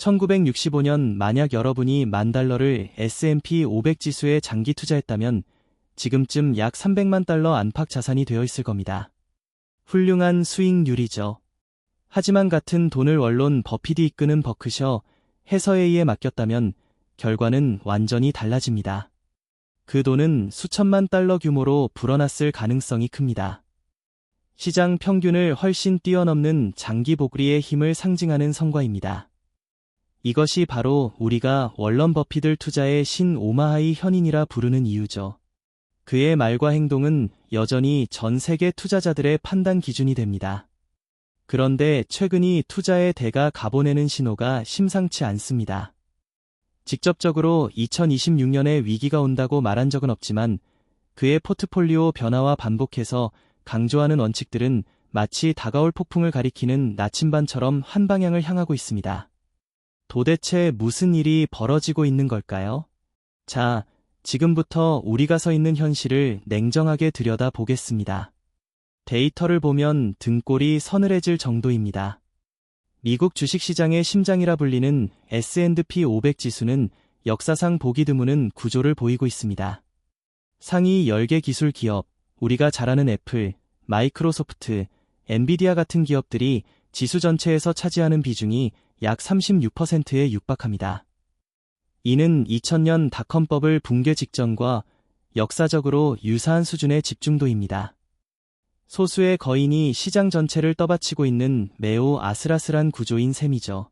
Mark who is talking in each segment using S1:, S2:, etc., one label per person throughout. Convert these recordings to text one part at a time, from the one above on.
S1: 1965년 만약 여러분이 $10,000를 S&P 500 지수에 장기 투자했다면 지금쯤 약 $300만 안팎 자산이 되어 있을 겁니다. 훌륭한 수익률이죠. 하지만 같은 돈을 원론 버핏이 이끄는 버크셔 해서웨이에 맡겼다면 결과는 완전히 달라집니다. 그 돈은 수천만 달러 규모로 불어났을 가능성이 큽니다. 시장 평균을 훨씬 뛰어넘는 장기 복리의 힘을 상징하는 성과입니다. 이것이 바로 우리가 워런 버핏을 투자의 신 오마하이 현인이라 부르는 이유죠. 그의 말과 행동은 여전히 전 세계 투자자들의 판단 기준이 됩니다. 그런데 최근이 투자의 대가 가보내는 신호가 심상치 않습니다. 직접적으로 2026년에 위기가 온다고 말한 적은 없지만 그의 포트폴리오 변화와 반복해서 강조하는 원칙들은 마치 다가올 폭풍을 가리키는 나침반처럼 한 방향을 향하고 있습니다. 도대체 무슨 일이 벌어지고 있는 걸까요? 자, 지금부터 우리가 서 있는 현실을 냉정하게 들여다보겠습니다. 데이터를 보면 등골이 서늘해질 정도입니다. 미국 주식시장의 심장이라 불리는 S&P 500 지수는 역사상 보기 드무는 구조를 보이고 있습니다. 상위 10개 기술 기업, 우리가 잘 아는 애플, 마이크로소프트, 엔비디아 같은 기업들이 지수 전체에서 차지하는 비중이 약 36%에 육박합니다. 이는 2000년 닷컴버블 붕괴 직전과 역사적으로 유사한 수준의 집중도입니다. 소수의 거인이 시장 전체를 떠받치고 있는 매우 아슬아슬한 구조인 셈이죠.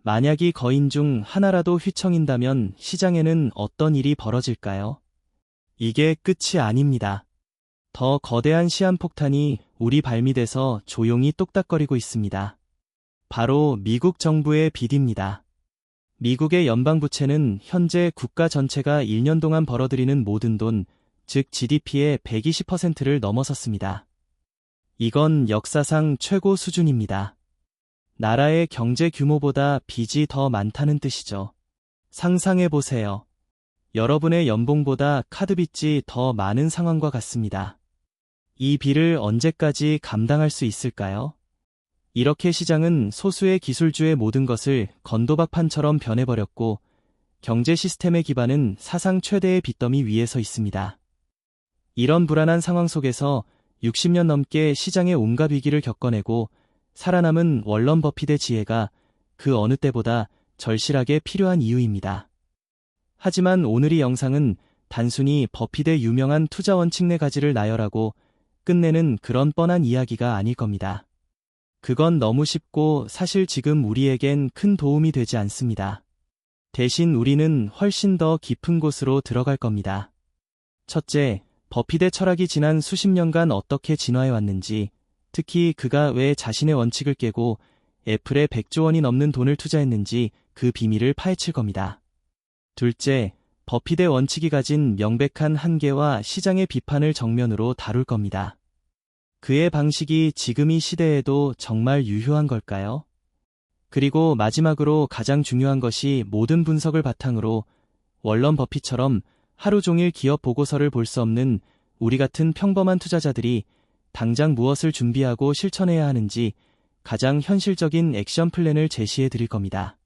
S1: 만약 이 거인 중 하나라도 휘청인다면 시장에는 어떤 일이 벌어질까요? 이게 끝이 아닙니다. 더 거대한 시한폭탄이 우리 발밑에서 조용히 똑딱거리고 있습니다. 바로 미국 정부의 빚입니다. 미국의 연방부채는 현재 국가 전체가 1년 동안 벌어들이는 모든 돈, 즉 GDP의 120%를 넘어섰습니다. 이건 역사상 최고 수준입니다. 나라의 경제 규모보다 빚이 더 많다는 뜻이죠. 상상해보세요. 여러분의 연봉보다 카드빚이 더 많은 상황과 같습니다. 이 빚을 언제까지 감당할 수 있을까요? 이렇게 시장은 소수의 기술주의 모든 것을 건도박판처럼 변해버렸고 경제 시스템의 기반은 사상 최대의 빚더미 위에 서 있습니다. 이런 불안한 상황 속에서 60년 넘게 시장의 온갖 위기를 겪어내고 살아남은 워런 버핏의 지혜가 그 어느 때보다 절실하게 필요한 이유입니다. 하지만 오늘 이 영상은 단순히 버핏의 유명한 투자 원칙 4가지를 나열하고 끝내는 그런 뻔한 이야기가 아닐 겁니다. 그건 너무 쉽고 사실 지금 우리에겐 큰 도움이 되지 않습니다. 대신 우리는 훨씬 더 깊은 곳으로 들어갈 겁니다. 첫째, 버핏의 철학이 지난 수십 년간 어떻게 진화해왔는지, 특히 그가 왜 자신의 원칙을 깨고 애플에 100조 원이 넘는 돈을 투자했는지 그 비밀을 파헤칠 겁니다. 둘째, 버핏의 원칙이 가진 명백한 한계와 시장의 비판을 정면으로 다룰 겁니다. 그의 방식이 지금 이 시대에도 정말 유효한 걸까요? 그리고 마지막으로 가장 중요한 것이 모든 분석을 바탕으로 워런 버핏처럼 하루 종일 기업 보고서를 볼 수 없는 우리 같은 평범한 투자자들이 당장 무엇을 준비하고 실천해야 하는지 가장 현실적인 액션 플랜을 제시해 드릴 겁니다.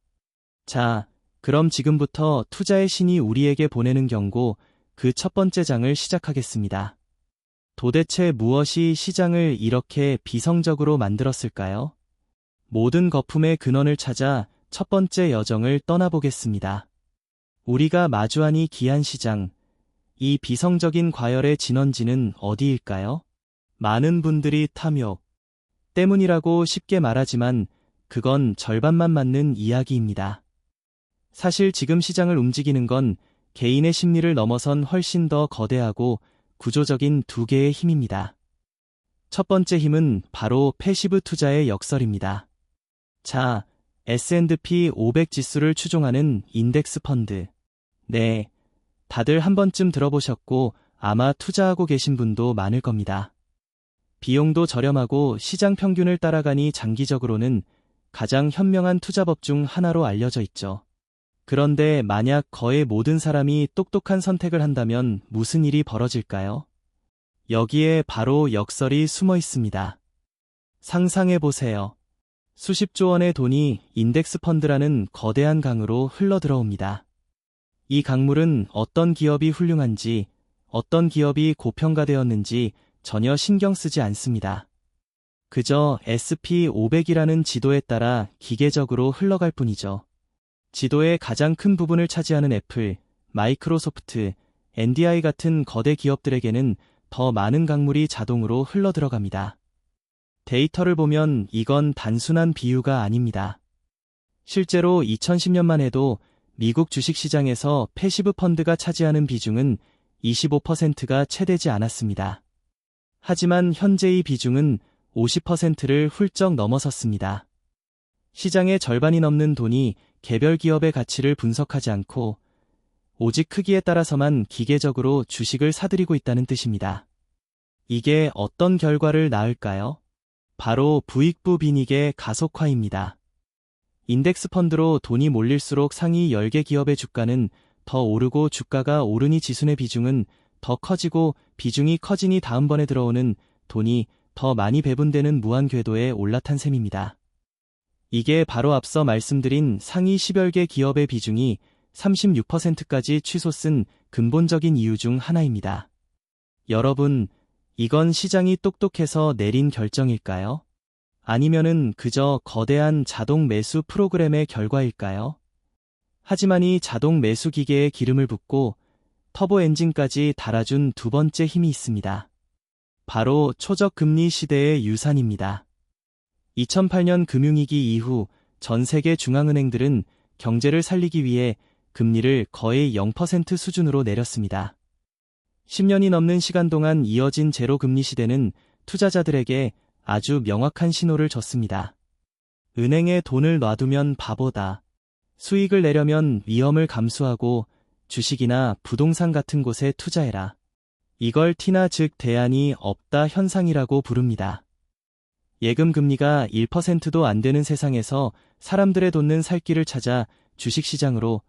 S1: 자, 그럼 지금부터 투자의 신이 우리에게 보내는 경고, 그 첫 번째 장을 시작하겠습니다. 도대체 무엇이 시장을 이렇게 비성적으로 만들었을까요? 모든 거품의 근원을 찾아 첫 번째 여정을 떠나보겠습니다. 우리가 마주한 이 기한 시장, 이 비성적인 과열의 진원지는 어디일까요? 많은 분들이 탐욕 때문이라고 쉽게 말하지만 그건 절반만 맞는 이야기입니다. 사실 지금 시장을 움직이는 건 개인의 심리를 넘어선 훨씬 더 거대하고 구조적인 2개의 힘입니다. 첫 번째 힘은 바로 패시브 투자의 역설입니다. 자, S&P 500 지수를 추종하는 인덱스 펀드. 네, 다들 한 번쯤 들어보셨고 아마 투자하고 계신 분도 많을 겁니다. 비용도 저렴하고 시장 평균을 따라가니 장기적으로는 가장 현명한 투자법 중 하나로 알려져 있죠. 그런데 만약 거의 모든 사람이 똑똑한 선택을 한다면 무슨 일이 벌어질까요? 여기에 바로 역설이 숨어 있습니다. 상상해보세요. 수십조 원의 돈이 인덱스 펀드라는 거대한 강으로 흘러들어옵니다. 이 강물은 어떤 기업이 훌륭한지, 어떤 기업이 고평가되었는지 전혀 신경 쓰지 않습니다. 그저 SP500이라는 지도에 따라 기계적으로 흘러갈 뿐이죠. 지도의 가장 큰 부분을 차지하는 애플, 마이크로소프트, NDI 같은 거대 기업들에게는 더 많은 강물이 자동으로 흘러들어갑니다. 데이터를 보면 이건 단순한 비유가 아닙니다. 실제로 2010년만 해도 미국 주식시장에서 패시브 펀드가 차지하는 비중은 25%가 채 되지 않았습니다. 하지만 현재 이 비중은 50%를 훌쩍 넘어섰습니다. 시장의 절반이 넘는 돈이 개별 기업의 가치를 분석하지 않고 오직 크기에 따라서만 기계적으로 주식을 사들이고 있다는 뜻입니다. 이게 어떤 결과를 낳을까요? 바로 부익부 빈익의 가속화입니다. 인덱스 펀드로 돈이 몰릴수록 상위 10개 기업의 주가는 더 오르고 주가가 오르니 지수의 비중은 더 커지고 비중이 커지니 다음번에 들어오는 돈이 더 많이 배분되는 무한 궤도에 올라탄 셈입니다. 이게 바로 앞서 말씀드린 상위 10여 개 기업의 비중이 36%까지 취소쓴 근본적인 이유 중 하나입니다. 여러분, 이건 시장이 똑똑해서 내린 결정일까요? 아니면은 그저 거대한 자동 매수 프로그램의 결과일까요? 하지만 이 자동 매수 기계에 기름을 붓고 터보 엔진까지 달아준 두 번째 힘이 있습니다. 바로 초적 금리 시대의 유산입니다. 2008년 금융위기 이후 전 세계 중앙은행들은 경제를 살리기 위해 금리를 거의 0% 수준으로 내렸습니다. 10년이 넘는 시간 동안 이어진 제로 금리 시대는 투자자들에게 아주 명확한 신호를 줬습니다. 은행에 돈을 놔두면 바보다. 수익을 내려면 위험을 감수하고 주식이나 부동산 같은 곳에 투자해라. 이걸 T나 즉 대안이 없다 현상이라고 부릅니다. 예금 금리가 1%도 안 되는 세상에서 사람들의 돈은 살 길을 찾아 주식시장으로,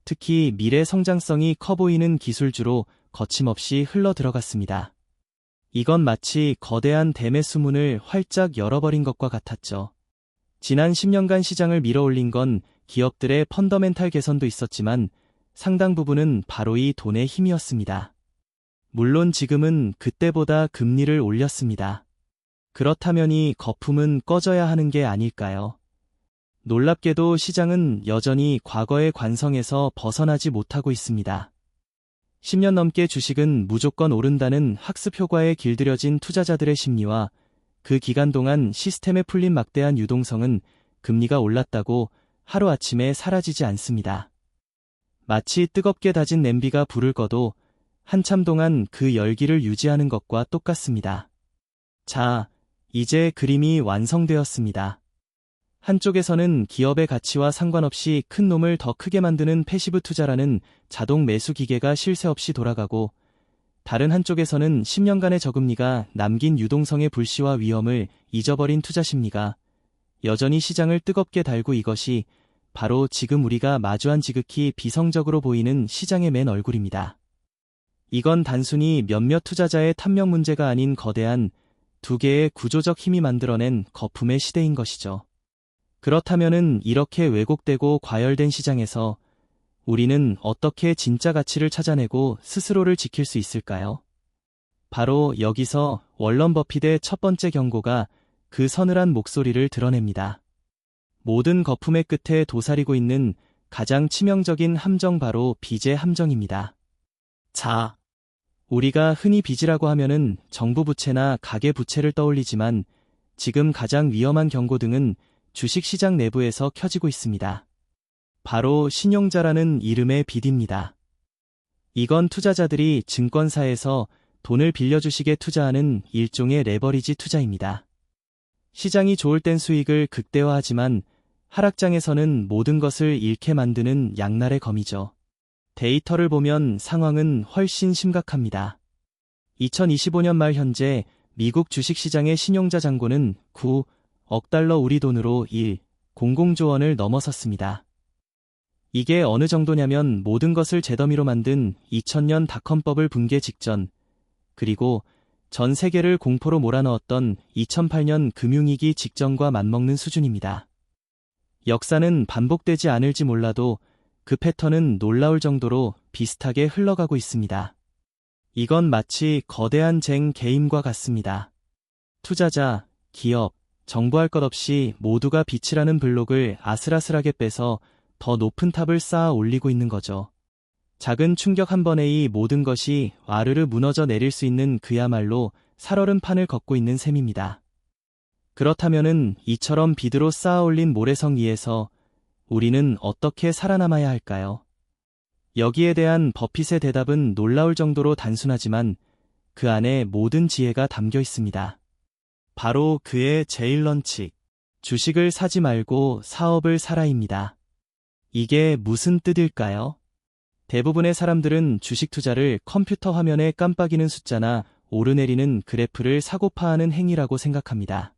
S1: 특히 미래 성장성이 커 보이는 기술주로 거침없이 흘러 들어갔습니다. 이건 마치 거대한 대매수 문을 활짝 열어버린 것과 같았죠. 지난 10년간 시장을 밀어올린 건 기업들의 펀더멘탈 개선도 있었지만 상당 부분은 바로 이 돈의 힘이었습니다. 물론 지금은 그때보다 금리를 올렸습니다. 그렇다면 이 거품은 꺼져야 하는 게 아닐까요? 놀랍게도 시장은 여전히 과거의 관성에서 벗어나지 못하고 있습니다. 10년 넘게 주식은 무조건 오른다는 학습 효과에 길들여진 투자자들의 심리와 그 기간 동안 시스템에 풀린 막대한 유동성은 금리가 올랐다고 하루아침에 사라지지 않습니다. 마치 뜨겁게 다진 냄비가 불을 꺼도 한참 동안 그 열기를 유지하는 것과 똑같습니다. 자, 이제 그림이 완성되었습니다. 한쪽에서는 기업의 가치와 상관없이 큰 놈을 더 크게 만드는 패시브 투자라는 자동 매수 기계가 쉴 새 없이 돌아가고, 다른 한쪽에서는 10년간의 저금리가 남긴 유동성의 불씨와 위험을 잊어버린 투자 심리가 여전히 시장을 뜨겁게 달고, 이것이 바로 지금 우리가 마주한 지극히 비성적으로 보이는 시장의 맨 얼굴입니다. 이건 단순히 몇몇 투자자의 탐욕 문제가 아닌 거대한 두 개의 구조적 힘이 만들어낸 거품의 시대인 것이죠. 그렇다면은 이렇게 왜곡되고 과열된 시장에서 우리는 어떻게 진짜 가치를 찾아내고 스스로를 지킬 수 있을까요? 바로 여기서 워런 버핏의 첫 번째 경고가 그 서늘한 목소리를 드러냅니다. 모든 거품의 끝에 도사리고 있는 가장 치명적인 함정, 바로 빚의 함정입니다. 자, 우리가 흔히 빚이라고 하면은 정부 부채나 가계 부채를 떠올리지만 지금 가장 위험한 경고등은 주식시장 내부에서 켜지고 있습니다. 바로 신용자라는 이름의 빚입니다. 이건 투자자들이 증권사에서 돈을 빌려주식에 투자하는 일종의 레버리지 투자입니다. 시장이 좋을 땐 수익을 극대화하지만 하락장에서는 모든 것을 잃게 만드는 양날의 검이죠. 데이터를 보면 상황은 훨씬 심각합니다. 2025년 말 현재 미국 주식시장의 신용자 잔고는 9억 달러, 우리 돈으로 1,000조 원을 넘어섰습니다. 이게 어느 정도냐면 모든 것을 재더미로 만든 2000년 닷컴버블 붕괴 직전, 그리고 전 세계를 공포로 몰아넣었던 2008년 금융위기 직전과 맞먹는 수준입니다. 역사는 반복되지 않을지 몰라도 그 패턴은 놀라울 정도로 비슷하게 흘러가고 있습니다. 이건 마치 거대한 쟁 게임과 같습니다. 투자자, 기업, 정부할 것 없이 모두가 빛이라는 블록을 아슬아슬하게 빼서 더 높은 탑을 쌓아 올리고 있는 거죠. 작은 충격 한 번에 이 모든 것이 와르르 무너져 내릴 수 있는 그야말로 살얼음 판을 걷고 있는 셈입니다. 그렇다면은 이처럼 비드로 쌓아 올린 모래성 위에서 우리는 어떻게 살아남아야 할까요? 여기에 대한 버핏의 대답은 놀라울 정도로 단순하지만 그 안에 모든 지혜가 담겨 있습니다. 바로 그의 제일 런칙, 주식을 사지 말고 사업을 사라입니다. 이게 무슨 뜻일까요? 대부분의 사람들은 주식 투자를 컴퓨터 화면에 깜빡이는 숫자나 오르내리는 그래프를 사고파하는 행위라고 생각합니다.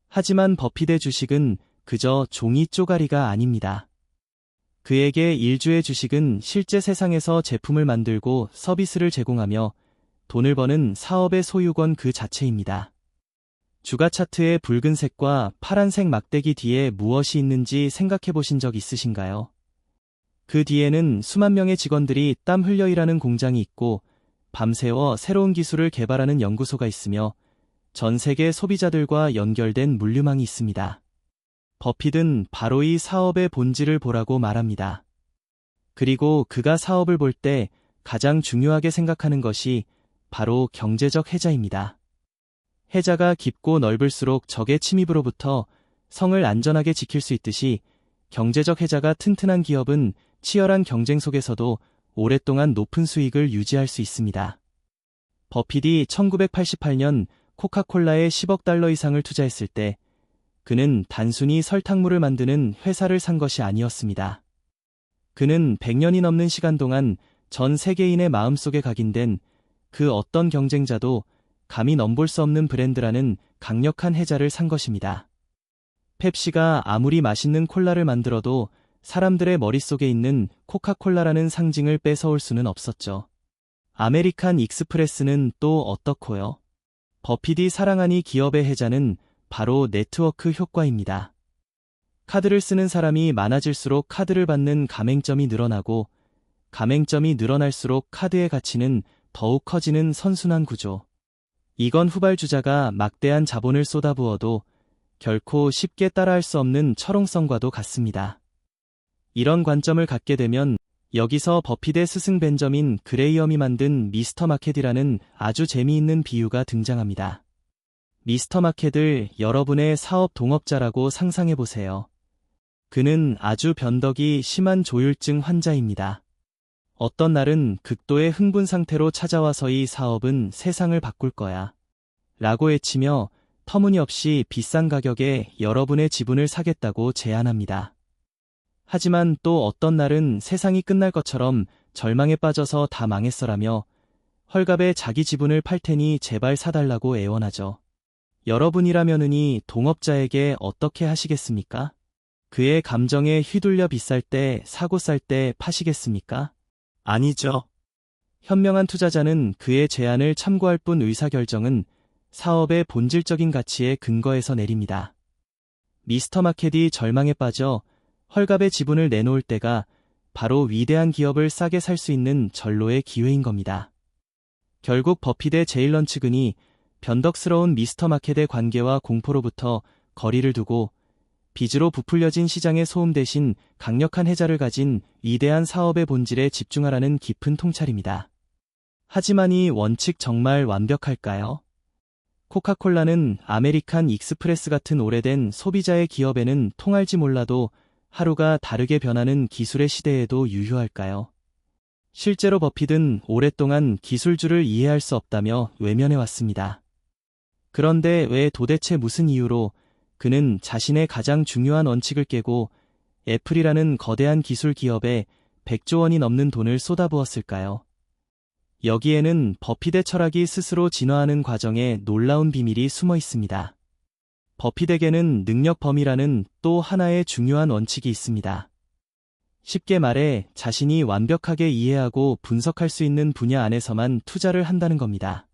S1: 하지만 버핏의 주식은 그저 종이 쪼가리가 아닙니다. 그에게 일주의 주식은 실제 세상에서 제품을 만들고 서비스를 제공하며 돈을 버는 사업의 소유권 그 자체입니다. 주가 차트의 붉은색과 파란색 막대기 뒤에 무엇이 있는지 생각해 보신 적 있으신가요? 그 뒤에는 수만 명의 직원들이 땀 흘려 일하는 공장이 있고 밤새워 새로운 기술을 개발하는 연구소가 있으며 전 세계 소비자들과 연결된 물류망이 있습니다. 버핏은 바로 이 사업의 본질을 보라고 말합니다. 그리고 그가 사업을 볼 때 가장 중요하게 생각하는 것이 바로 경제적 해자입니다. 해자가 깊고 넓을수록 적의 침입으로부터 성을 안전하게 지킬 수 있듯이 경제적 해자가 튼튼한 기업은 치열한 경쟁 속에서도 오랫동안 높은 수익을 유지할 수 있습니다. 버핏이 1988년 코카콜라에 10억 달러 이상을 투자했을 때 그는 단순히 설탕물을 만드는 회사를 산 것이 아니었습니다. 그는 100년이 넘는 시간 동안 전 세계인의 마음속에 각인된 그 어떤 경쟁자도 감히 넘볼 수 없는 브랜드라는 강력한 해자를 산 것입니다. 펩시가 아무리 맛있는 콜라를 만들어도 사람들의 머릿속에 있는 코카콜라라는 상징을 뺏어올 수는 없었죠. 아메리칸 익스프레스는 또 어떻고요? 버핏이 사랑하는 기업의 해자는 바로 네트워크 효과입니다. 카드를 쓰는 사람이 많아질수록 카드를 받는 가맹점이 늘어나고 가맹점이 늘어날수록 카드의 가치는 더욱 커지는 선순환 구조. 이건 후발주자가 막대한 자본을 쏟아부어도 결코 쉽게 따라할 수 없는 철옹성과도 같습니다. 이런 관점을 갖게 되면 여기서 버핏의 스승 벤저민 그레이엄이 만든 미스터 마켓이라는 아주 재미있는 비유가 등장합니다. 미스터 마켓을 여러분의 사업 동업자라고 상상해 보세요. 그는 아주 변덕이 심한 조울증 환자입니다. 어떤 날은 극도의 흥분 상태로 찾아와서 이 사업은 세상을 바꿀 거야 라고 외치며 터무니없이 비싼 가격에 여러분의 지분을 사겠다고 제안합니다. 하지만 또 어떤 날은 세상이 끝날 것처럼 절망에 빠져서 다 망했어라며 헐값에 자기 지분을 팔 테니 제발 사달라고 애원하죠. 여러분이라면은 동업자에게 어떻게 하시겠습니까? 그의 감정에 휘둘려 비쌀 때 사고 쌀 때 파시겠습니까? 아니죠. 현명한 투자자는 그의 제안을 참고할 뿐 의사결정은 사업의 본질적인 가치에 근거해서 내립니다. 미스터 마켓이 절망에 빠져 헐값의 지분을 내놓을 때가 바로 위대한 기업을 싸게 살 수 있는 절로의 기회인 겁니다. 결국 버핏의 제일 런치근이 변덕스러운 미스터 마켓의 관계와 공포로부터 거리를 두고 빚으로 부풀려진 시장의 소음 대신 강력한 해자를 가진 위대한 사업의 본질에 집중하라는 깊은 통찰입니다. 하지만 이 원칙 정말 완벽할까요? 코카콜라는 아메리칸 익스프레스 같은 오래된 소비자의 기업에는 통할지 몰라도 하루가 다르게 변하는 기술의 시대에도 유효할까요? 실제로 버핏은 오랫동안 기술주를 이해할 수 없다며 외면해왔습니다. 그런데 왜 도대체 무슨 이유로 그는 자신의 가장 중요한 원칙을 깨고 애플이라는 거대한 기술 기업에 100조 원이 넘는 돈을 쏟아부었을까요? 여기에는 버핏의 철학이 스스로 진화하는 과정에 놀라운 비밀이 숨어 있습니다. 버핏에게는 능력 범위라는 또 하나의 중요한 원칙이 있습니다. 쉽게 말해 자신이 완벽하게 이해하고 분석할 수 있는 분야 안에서만 투자를 한다는 겁니다.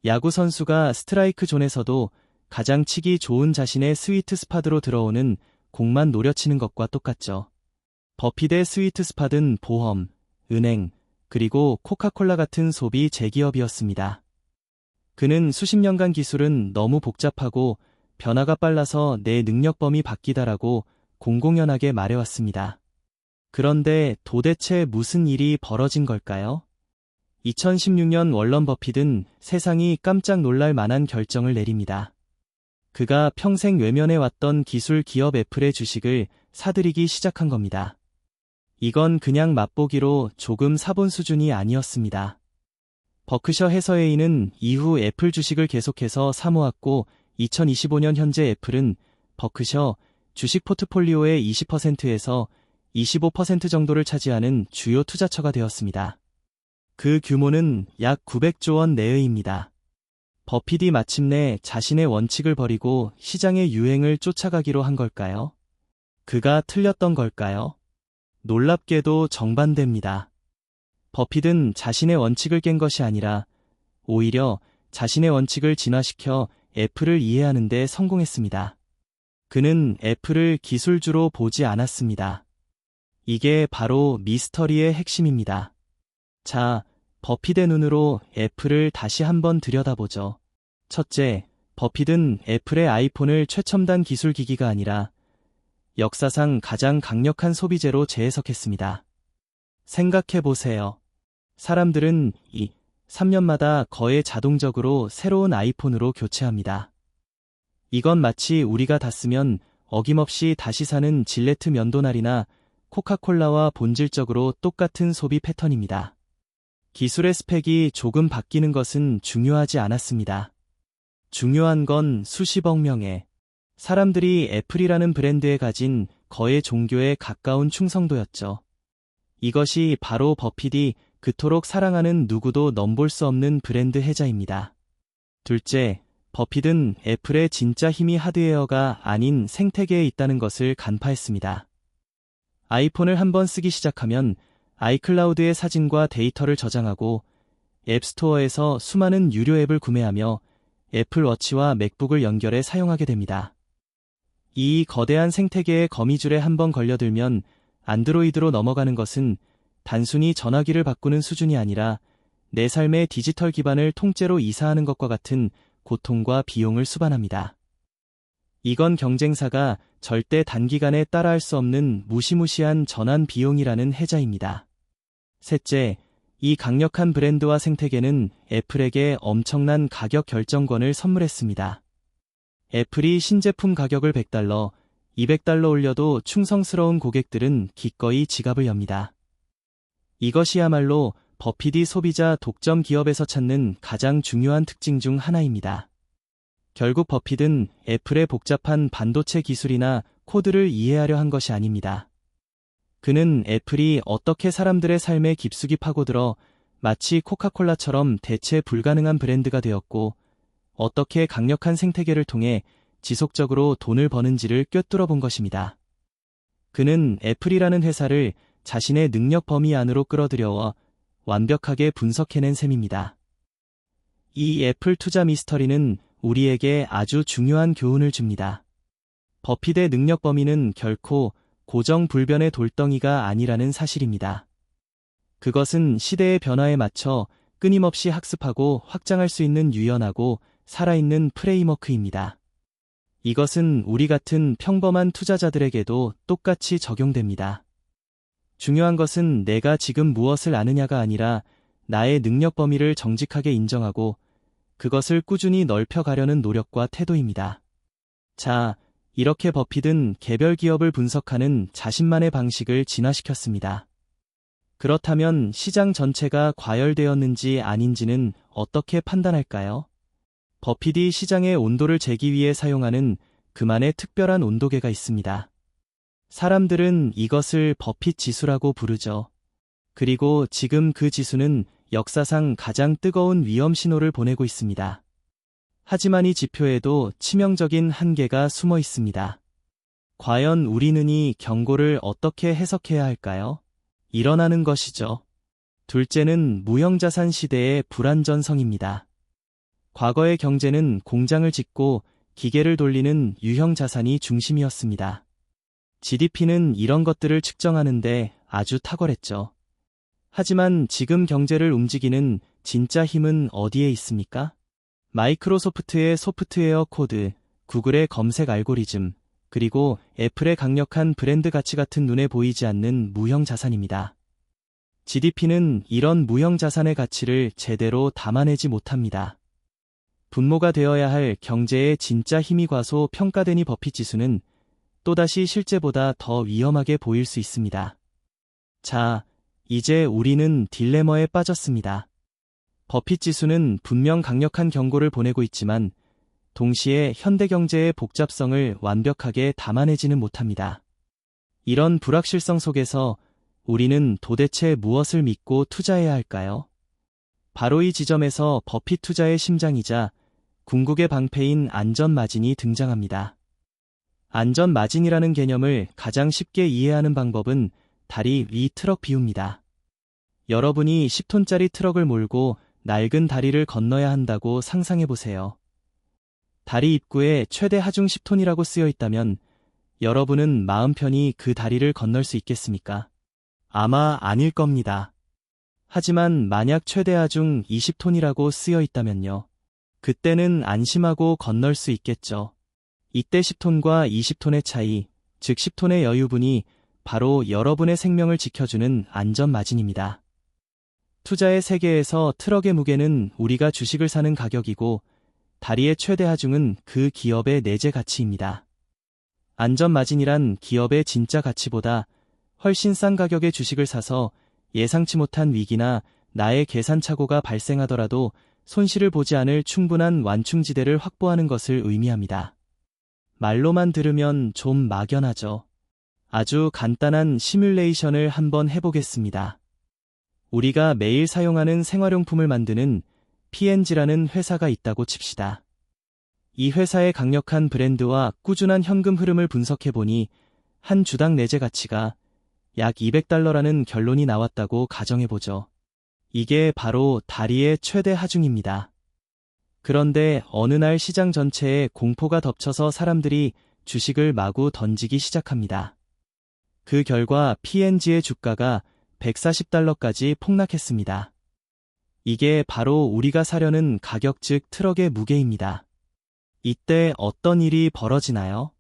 S1: 야구 선수가 스트라이크 존에서도 가장 치기 좋은 자신의 스위트 스팟으로 들어오는 공만 노려치는 것과 똑같죠. 버핏의 스위트 스팟은 보험, 은행, 그리고 코카콜라 같은 소비 제기업이었습니다. 그는 수십 년간 기술은 너무 복잡하고 변화가 빨라서 내 능력 범위 바뀌다라고 공공연하게 말해왔습니다. 그런데 도대체 무슨 일이 벌어진 걸까요? 2016년 월런 버핏은 세상이 깜짝 놀랄 만한 결정을 내립니다. 그가 평생 외면해왔던 기술 기업 애플의 주식을 사들이기 시작한 겁니다. 이건 그냥 맛보기로 조금 사본 수준이 아니었습니다. 버크셔 해서웨이는 이후 애플 주식을 계속해서 사모았고 2025년 현재 애플은 버크셔 주식 포트폴리오의 20%에서 25% 정도를 차지하는 주요 투자처가 되었습니다. 그 규모는 약 900조 원 내외입니다. 버핏이 마침내 자신의 원칙을 버리고 시장의 유행을 쫓아가기로 한 걸까요? 그가 틀렸던 걸까요? 놀랍게도 정반대입니다. 버핏은 자신의 원칙을 깬 것이 아니라 오히려 자신의 원칙을 진화시켜 애플을 이해하는 데 성공했습니다. 그는 애플을 기술주로 보지 않았습니다. 이게 바로 미스터리의 핵심입니다. 자, 버핏의 눈으로 애플을 다시 한번 들여다보죠. 첫째, 버핏은 애플의 아이폰을 최첨단 기술 기기가 아니라 역사상 가장 강력한 소비재로 재해석했습니다. 생각해보세요. 사람들은 3년마다 거의 자동적으로 새로운 아이폰으로 교체합니다. 이건 마치 우리가 다 쓰면 어김없이 다시 사는 질레트 면도날이나 코카콜라와 본질적으로 똑같은 소비 패턴입니다. 기술의 스펙이 조금 바뀌는 것은 중요하지 않았습니다. 중요한 건 수십억 명의 사람들이 애플이라는 브랜드에 가진 거의 종교에 가까운 충성도였죠. 이것이 바로 버핏이 그토록 사랑하는 누구도 넘볼 수 없는 브랜드 해자입니다. 둘째, 버핏은 애플의 진짜 힘이 하드웨어가 아닌 생태계에 있다는 것을 간파했습니다. 아이폰을 한번 쓰기 시작하면 아이클라우드에 사진과 데이터를 저장하고 앱스토어에서 수많은 유료 앱을 구매하며 애플워치와 맥북을 연결해 사용하게 됩니다. 이 거대한 생태계의 거미줄에 한번 걸려들면 안드로이드로 넘어가는 것은 단순히 전화기를 바꾸는 수준이 아니라 내 삶의 디지털 기반을 통째로 이사하는 것과 같은 고통과 비용을 수반합니다. 이건 경쟁사가 절대 단기간에 따라할 수 없는 무시무시한 전환 비용이라는 해자입니다. 셋째, 이 강력한 브랜드와 생태계는 애플에게 엄청난 가격 결정권을 선물했습니다. 애플이 신제품 가격을 $100, $200 올려도 충성스러운 고객들은 기꺼이 지갑을 엽니다. 이것이야말로 버핏이 소비자 독점 기업에서 찾는 가장 중요한 특징 중 하나입니다. 결국 버핏은 애플의 복잡한 반도체 기술이나 코드를 이해하려 한 것이 아닙니다. 그는 애플이 어떻게 사람들의 삶에 깊숙이 파고들어 마치 코카콜라처럼 대체 불가능한 브랜드가 되었고 어떻게 강력한 생태계를 통해 지속적으로 돈을 버는지를 꿰뚫어 본 것입니다. 그는 애플이라는 회사를 자신의 능력 범위 안으로 끌어들여 완벽하게 분석해낸 셈입니다. 이 애플 투자 미스터리는 우리에게 아주 중요한 교훈을 줍니다. 버핏의 능력 범위는 결코 고정불변의 돌덩이가 아니라는 사실입니다. 그것은 시대의 변화에 맞춰 끊임없이 학습하고 확장할 수 있는 유연하고 살아있는 프레임워크입니다. 이것은 우리 같은 평범한 투자자들에게도 똑같이 적용됩니다. 중요한 것은 내가 지금 무엇을 아느냐가 아니라 나의 능력 범위를 정직하게 인정하고 그것을 꾸준히 넓혀가려는 노력과 태도입니다. 자, 이렇게 버핏은 개별 기업을 분석하는 자신만의 방식을 진화시켰습니다. 그렇다면 시장 전체가 과열되었는지 아닌지는 어떻게 판단할까요? 버핏이 시장의 온도를 재기 위해 사용하는 그만의 특별한 온도계가 있습니다. 사람들은 이것을 버핏 지수라고 부르죠. 그리고 지금 그 지수는 역사상 가장 뜨거운 위험 신호를 보내고 있습니다. 하지만 이 지표에도 치명적인 한계가 숨어 있습니다. 과연 우리는 이 경고를 어떻게 해석해야 할까요? 일어나는 것이죠. 둘째는 무형자산 시대의 불안전성입니다. 과거의 경제는 공장을 짓고 기계를 돌리는 유형 자산이 중심이었습니다. GDP는 이런 것들을 측정하는데 아주 탁월했죠. 하지만 지금 경제를 움직이는 진짜 힘은 어디에 있습니까? 마이크로소프트의 소프트웨어 코드, 구글의 검색 알고리즘, 그리고 애플의 강력한 브랜드 가치 같은 눈에 보이지 않는 무형 자산입니다. GDP는 이런 무형 자산의 가치를 제대로 담아내지 못합니다. 분모가 되어야 할 경제의 진짜 힘이 과소 평가되니 버핏 지수는 또다시 실제보다 더 위험하게 보일 수 있습니다. 자, 이제 우리는 딜레마에 빠졌습니다. 버핏 지수는 분명 강력한 경고를 보내고 있지만 동시에 현대 경제의 복잡성을 완벽하게 담아내지는 못합니다. 이런 불확실성 속에서 우리는 도대체 무엇을 믿고 투자해야 할까요? 바로 이 지점에서 버핏 투자의 심장이자 궁극의 방패인 안전마진이 등장합니다. 안전마진이라는 개념을 가장 쉽게 이해하는 방법은 다리 위 트럭 비유입니다. 여러분이 10톤짜리 트럭을 몰고 낡은 다리를 건너야 한다고 상상해보세요. 다리 입구에 최대 하중 10톤이라고 쓰여 있다면 여러분은 마음 편히 그 다리를 건널 수 있겠습니까? 아마 아닐 겁니다. 하지만 만약 최대 하중 20톤이라고 쓰여 있다면요. 그때는 안심하고 건널 수 있겠죠. 이때 10톤과 20톤의 차이, 즉 10톤의 여유분이 바로 여러분의 생명을 지켜주는 안전마진입니다. 투자의 세계에서 트럭의 무게는 우리가 주식을 사는 가격이고 다리의 최대 하중은 그 기업의 내재 가치입니다. 안전마진이란 기업의 진짜 가치보다 훨씬 싼 가격의 주식을 사서 예상치 못한 위기나 나의 계산착오가 발생하더라도 손실을 보지 않을 충분한 완충지대를 확보하는 것을 의미합니다. 말로만 들으면 좀 막연하죠. 아주 간단한 시뮬레이션을 한번 해보겠습니다. 우리가 매일 사용하는 생활용품을 만드는 P&G라는 회사가 있다고 칩시다. 이 회사의 강력한 브랜드와 꾸준한 현금 흐름을 분석해보니 한 주당 내재 가치가 약 $200라는 결론이 나왔다고 가정해보죠. 이게 바로 다리의 최대 하중입니다. 그런데 어느 날 시장 전체에 공포가 덮쳐서 사람들이 주식을 마구 던지기 시작합니다. 그 결과 P&G의 주가가 $140까지 폭락했습니다. 이게 바로 우리가 사려는 가격 즉 트럭의 무게입니다. 이때 어떤 일이 벌어지나요?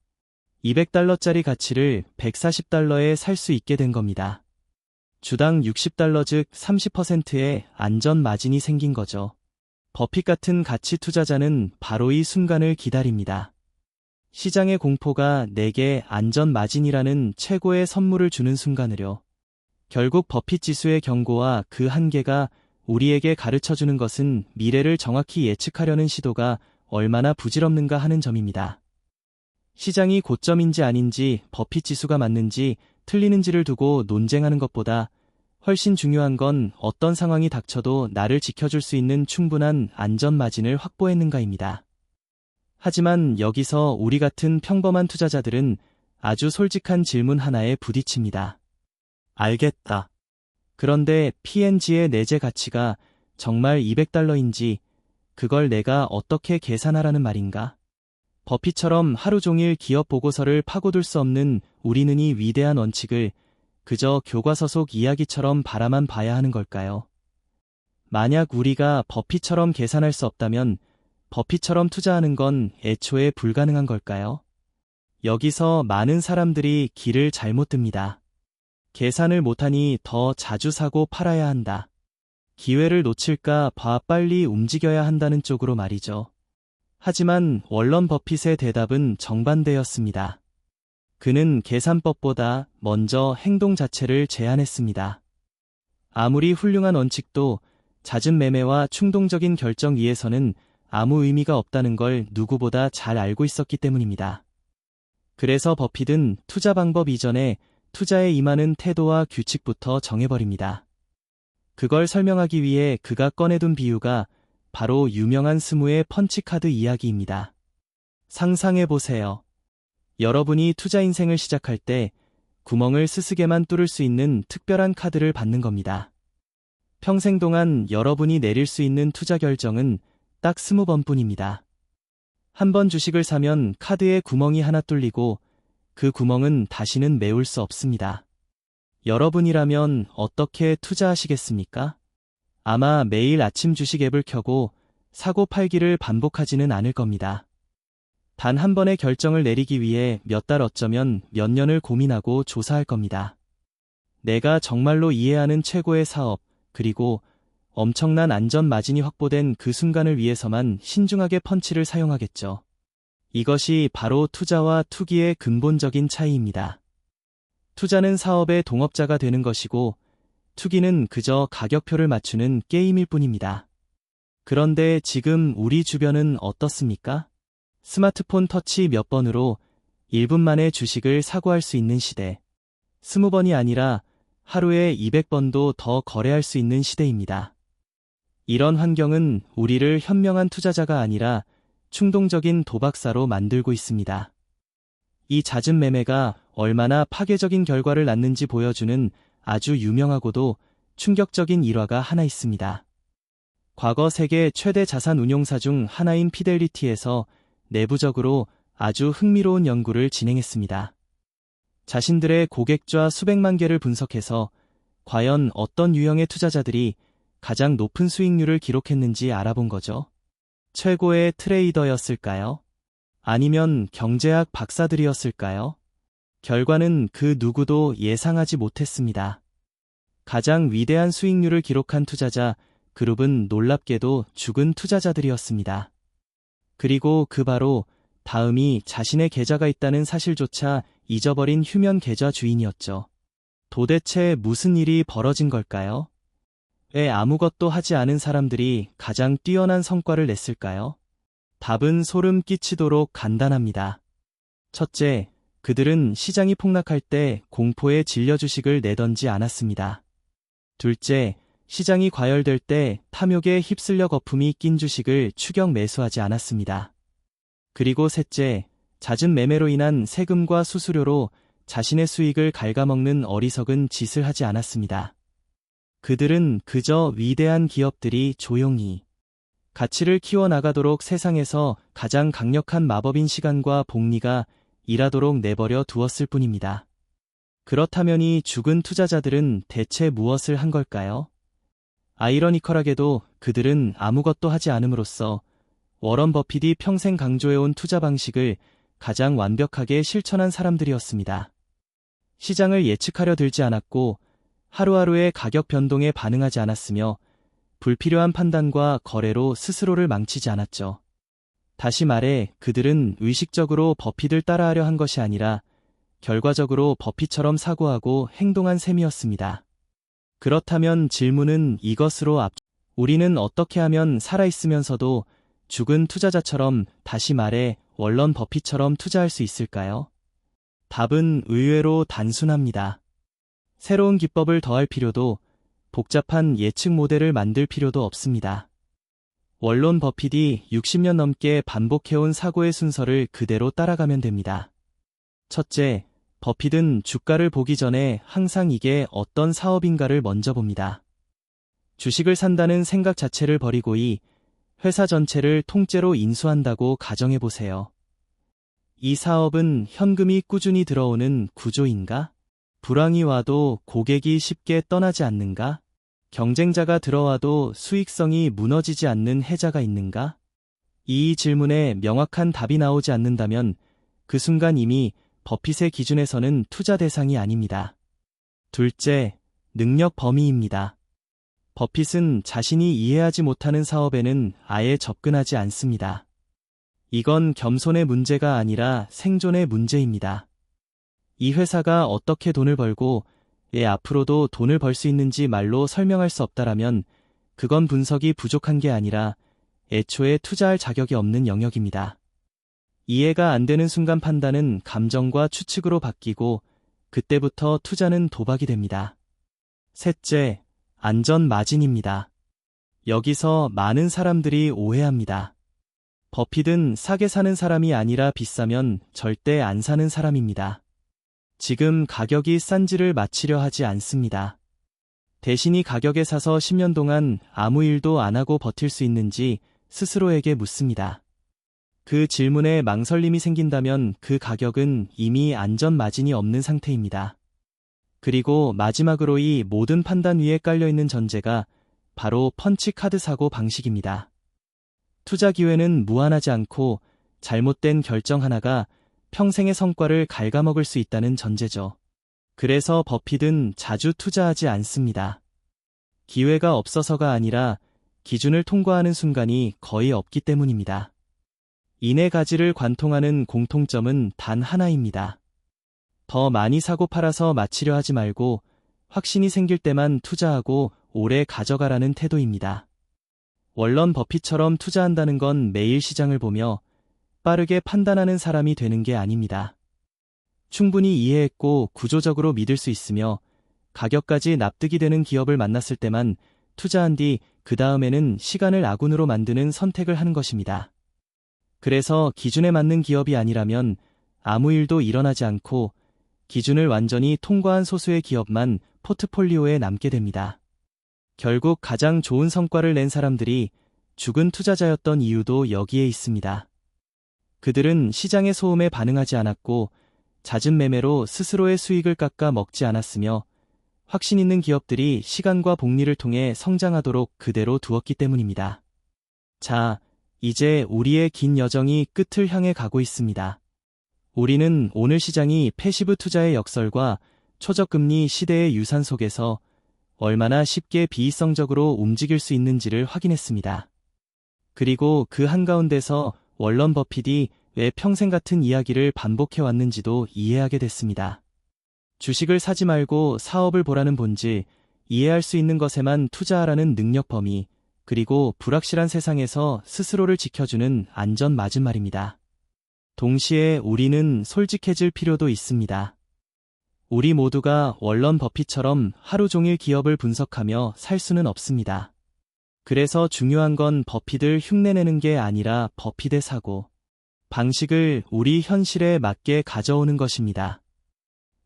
S1: $200짜리 가치를 $140에 살 수 있게 된 겁니다. 주당 $60 즉 30%의 안전 마진이 생긴 거죠. 버핏 같은 가치 투자자는 바로 이 순간을 기다립니다. 시장의 공포가 내게 안전 마진이라는 최고의 선물을 주는 순간을요. 결국 버핏 지수의 경고와 그 한계가 우리에게 가르쳐주는 것은 미래를 정확히 예측하려는 시도가 얼마나 부질없는가 하는 점입니다. 시장이 고점인지 아닌지 버핏 지수가 맞는지 틀리는지를 두고 논쟁하는 것보다 훨씬 중요한 건 어떤 상황이 닥쳐도 나를 지켜줄 수 있는 충분한 안전 마진을 확보했는가입니다. 하지만 여기서 우리 같은 평범한 투자자들은 아주 솔직한 질문 하나에 부딪힙니다. 알겠다. 그런데 P&G의 내재 가치가 정말 $200인지 그걸 내가 어떻게 계산하라는 말인가? 버핏처럼 하루 종일 기업 보고서를 파고들 수 없는 우리는 이 위대한 원칙을 그저 교과서 속 이야기처럼 바라만 봐야 하는 걸까요? 만약 우리가 버핏처럼 계산할 수 없다면 버핏처럼 투자하는 건 애초에 불가능한 걸까요? 여기서 많은 사람들이 길을 잘못 듭니다. 계산을 못하니 더 자주 사고 팔아야 한다. 기회를 놓칠까 봐 빨리 움직여야 한다는 쪽으로 말이죠. 하지만 월런 버핏의 대답은 정반대였습니다. 그는 계산법보다 먼저 행동 자체를 제안했습니다. 아무리 훌륭한 원칙도 잦은 매매와 충동적인 결정 위에서는 아무 의미가 없다는 걸 누구보다 잘 알고 있었기 때문입니다. 그래서 버핏은 투자 방법 이전에 투자에 임하는 태도와 규칙부터 정해버립니다. 그걸 설명하기 위해 그가 꺼내둔 비유가 바로 유명한 스무의 펀치카드 이야기입니다. 상상해보세요. 여러분이 투자 인생을 시작할 때 구멍을 스스게만 뚫을 수 있는 특별한 카드를 받는 겁니다. 평생 동안 여러분이 내릴 수 있는 투자 결정은 딱 20번뿐입니다. 한 번 주식을 사면 카드에 구멍이 하나 뚫리고 그 구멍은 다시는 메울 수 없습니다. 여러분이라면 어떻게 투자하시겠습니까? 아마 매일 아침 주식 앱을 켜고 사고 팔기를 반복하지는 않을 겁니다. 단 한 번의 결정을 내리기 위해 몇 달 어쩌면 몇 년을 고민하고 조사할 겁니다. 내가 정말로 이해하는 최고의 사업, 그리고 엄청난 안전 마진이 확보된 그 순간을 위해서만 신중하게 펀치를 사용하겠죠. 이것이 바로 투자와 투기의 근본적인 차이입니다. 투자는 사업의 동업자가 되는 것이고, 투기는 그저 가격표를 맞추는 게임일 뿐입니다. 그런데 지금 우리 주변은 어떻습니까? 스마트폰 터치 몇 번으로 1분 만에 주식을 사고할 수 있는 시대. 20번이 아니라 하루에 200번도 더 거래할 수 있는 시대입니다. 이런 환경은 우리를 현명한 투자자가 아니라 충동적인 도박사로 만들고 있습니다. 이 잦은 매매가 얼마나 파괴적인 결과를 낳는지 보여주는 아주 유명하고도 충격적인 일화가 하나 있습니다. 과거 세계 최대 자산 운용사 중 하나인 피델리티에서 내부적으로 아주 흥미로운 연구를 진행했습니다. 자신들의 고객좌 수백만 개를 분석해서 과연 어떤 유형의 투자자들이 가장 높은 수익률을 기록했는지 알아본 거죠. 최고의 트레이더였을까요? 아니면 경제학 박사들이었을까요? 결과는 그 누구도 예상하지 못했습니다. 가장 위대한 수익률을 기록한 투자자 그룹은 놀랍게도 죽은 투자자들이었습니다. 그리고 그 바로 다음이 자신의 계좌가 있다는 사실조차 잊어버린 휴면 계좌 주인이었죠. 도대체 무슨 일이 벌어진 걸까요? 왜 아무것도 하지 않은 사람들이 가장 뛰어난 성과를 냈을까요? 답은 소름 끼치도록 간단합니다. 첫째, 그들은 시장이 폭락할 때 공포에 질려 주식을 내던지 않았습니다. 둘째, 시장이 과열될 때 탐욕에 휩쓸려 거품이 낀 주식을 추격 매수하지 않았습니다. 그리고 셋째, 잦은 매매로 인한 세금과 수수료로 자신의 수익을 갉아먹는 어리석은 짓을 하지 않았습니다. 그들은 그저 위대한 기업들이 조용히 가치를 키워나가도록 세상에서 가장 강력한 마법인 시간과 복리가 일하도록 내버려 두었을 뿐입니다. 그렇다면 이 죽은 투자자들은 대체 무엇을 한 걸까요? 아이러니컬하게도 그들은 아무것도 하지 않음으로써 워런 버핏이 평생 강조해온 투자 방식을 가장 완벽하게 실천한 사람들이었습니다. 시장을 예측하려 들지 않았고 하루하루의 가격 변동에 반응하지 않았으며 불필요한 판단과 거래로 스스로를 망치지 않았죠. 다시 말해 그들은 의식적으로 버핏을 따라하려 한 것이 아니라 결과적으로 버핏처럼 사고하고 행동한 셈이었습니다. 그렇다면 질문은 이것으로 우리는 어떻게 하면 살아있으면서도 죽은 투자자처럼, 다시 말해 월런 버핏처럼 투자할 수 있을까요? 답은 의외로 단순합니다. 새로운 기법을 더할 필요도, 복잡한 예측 모델을 만들 필요도 없습니다. 월런 버핏이 60년 넘게 반복해온 사고의 순서를 그대로 따라가면 됩니다. 첫째, 버핏은 주가를 보기 전에 항상 이게 어떤 사업인가를 먼저 봅니다. 주식을 산다는 생각 자체를 버리고 이 회사 전체를 통째로 인수한다고 가정해보세요. 이 사업은 현금이 꾸준히 들어오는 구조인가? 불황이 와도 고객이 쉽게 떠나지 않는가? 경쟁자가 들어와도 수익성이 무너지지 않는 해자가 있는가? 이 질문에 명확한 답이 나오지 않는다면 그 순간 이미 버핏의 기준에서는 투자 대상이 아닙니다. 둘째, 능력 범위입니다. 버핏은 자신이 이해하지 못하는 사업에는 아예 접근하지 않습니다. 이건 겸손의 문제가 아니라 생존의 문제입니다. 이 회사가 어떻게 돈을 벌고 왜 앞으로도 돈을 벌 수 있는지 말로 설명할 수 없다라면 그건 분석이 부족한 게 아니라 애초에 투자할 자격이 없는 영역입니다. 이해가 안 되는 순간 판단은 감정과 추측으로 바뀌고 그때부터 투자는 도박이 됩니다. 셋째, 안전 마진입니다. 여기서 많은 사람들이 오해합니다. 버핏은 싸게 사는 사람이 아니라 비싸면 절대 안 사는 사람입니다. 지금 가격이 싼지를 맞히려 하지 않습니다. 대신 이 가격에 사서 10년 동안 아무 일도 안 하고 버틸 수 있는지 스스로에게 묻습니다. 그 질문에 망설임이 생긴다면 그 가격은 이미 안전 마진이 없는 상태입니다. 그리고 마지막으로 이 모든 판단 위에 깔려있는 전제가 바로 펀치 카드 사고 방식입니다. 투자 기회는 무한하지 않고 잘못된 결정 하나가 평생의 성과를 갉아먹을 수 있다는 전제죠. 그래서 버핏은 자주 투자하지 않습니다. 기회가 없어서가 아니라 기준을 통과하는 순간이 거의 없기 때문입니다. 인의 가지를 관통하는 공통점은 단 하나입니다. 더 많이 사고 팔아서 마치려 하지 말고 확신이 생길 때만 투자하고 오래 가져가라는 태도입니다. 월런 버핏처럼 투자한다는 건 매일 시장을 보며 빠르게 판단하는 사람이 되는 게 아닙니다. 충분히 이해했고 구조적으로 믿을 수 있으며 가격까지 납득이 되는 기업을 만났을 때만 투자한 뒤 그 다음에는 시간을 아군으로 만드는 선택을 하는 것입니다. 그래서 기준에 맞는 기업이 아니라면 아무 일도 일어나지 않고 기준을 완전히 통과한 소수의 기업만 포트폴리오에 남게 됩니다. 결국 가장 좋은 성과를 낸 사람들이 죽은 투자자였던 이유도 여기에 있습니다. 그들은 시장의 소음에 반응하지 않았고 잦은 매매로 스스로의 수익을 깎아 먹지 않았으며 확신 있는 기업들이 시간과 복리를 통해 성장하도록 그대로 두었기 때문입니다. 자, 이제 우리의 긴 여정이 끝을 향해 가고 있습니다. 우리는 오늘 시장이 패시브 투자의 역설과 초저금리 시대의 유산 속에서 얼마나 쉽게 비이성적으로 움직일 수 있는지를 확인했습니다. 그리고 그 한가운데서 월런 버핏이 왜 평생 같은 이야기를 반복해왔는지도 이해하게 됐습니다. 주식을 사지 말고 사업을 보라는 본질, 이해할 수 있는 것에만 투자하라는 능력 범위, 그리고 불확실한 세상에서 스스로를 지켜주는 안전 맞은 말입니다. 동시에 우리는 솔직해질 필요도 있습니다. 우리 모두가 월런 버핏처럼 하루 종일 기업을 분석하며 살 수는 없습니다. 그래서 중요한 건 버핏을 흉내내는 게 아니라 버핏의 사고, 방식을 우리 현실에 맞게 가져오는 것입니다.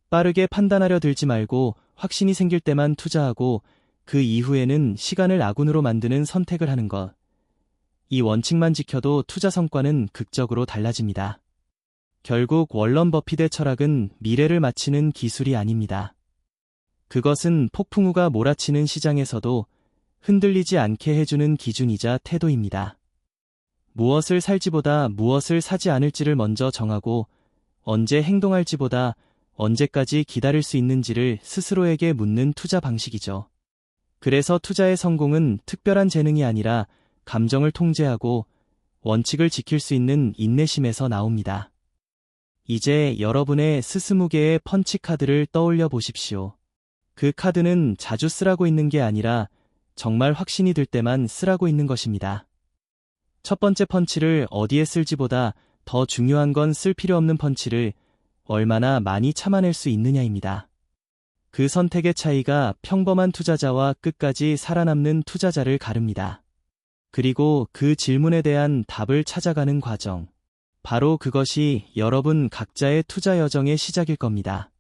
S1: 빠르게 판단하려 들지 말고 확신이 생길 때만 투자하고 그 이후에는 시간을 아군으로 만드는 선택을 하는 것. 이 원칙만 지켜도 투자 성과는 극적으로 달라집니다. 결국 월런 버핏의 철학은 미래를 맞히는 기술이 아닙니다. 그것은 폭풍우가 몰아치는 시장에서도 흔들리지 않게 해주는 기준이자 태도입니다. 무엇을 살지보다 무엇을 사지 않을지를 먼저 정하고 언제 행동할지보다 언제까지 기다릴 수 있는지를 스스로에게 묻는 투자 방식이죠. 그래서 투자의 성공은 특별한 재능이 아니라 감정을 통제하고 원칙을 지킬 수 있는 인내심에서 나옵니다. 이제 여러분의 스스무개의 펀치 카드를 떠올려 보십시오. 그 카드는 자주 쓰라고 있는 게 아니라 정말 확신이 들 때만 쓰라고 있는 것입니다. 첫 번째 펀치를 어디에 쓸지보다 더 중요한 건 쓸 필요 없는 펀치를 얼마나 많이 참아낼 수 있느냐입니다. 그 선택의 차이가 평범한 투자자와 끝까지 살아남는 투자자를 가릅니다. 그리고 그 질문에 대한 답을 찾아가는 과정. 바로 그것이 여러분 각자의 투자 여정의 시작일 겁니다.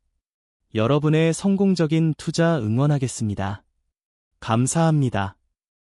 S1: 여러분의 성공적인 투자 응원하겠습니다. 감사합니다.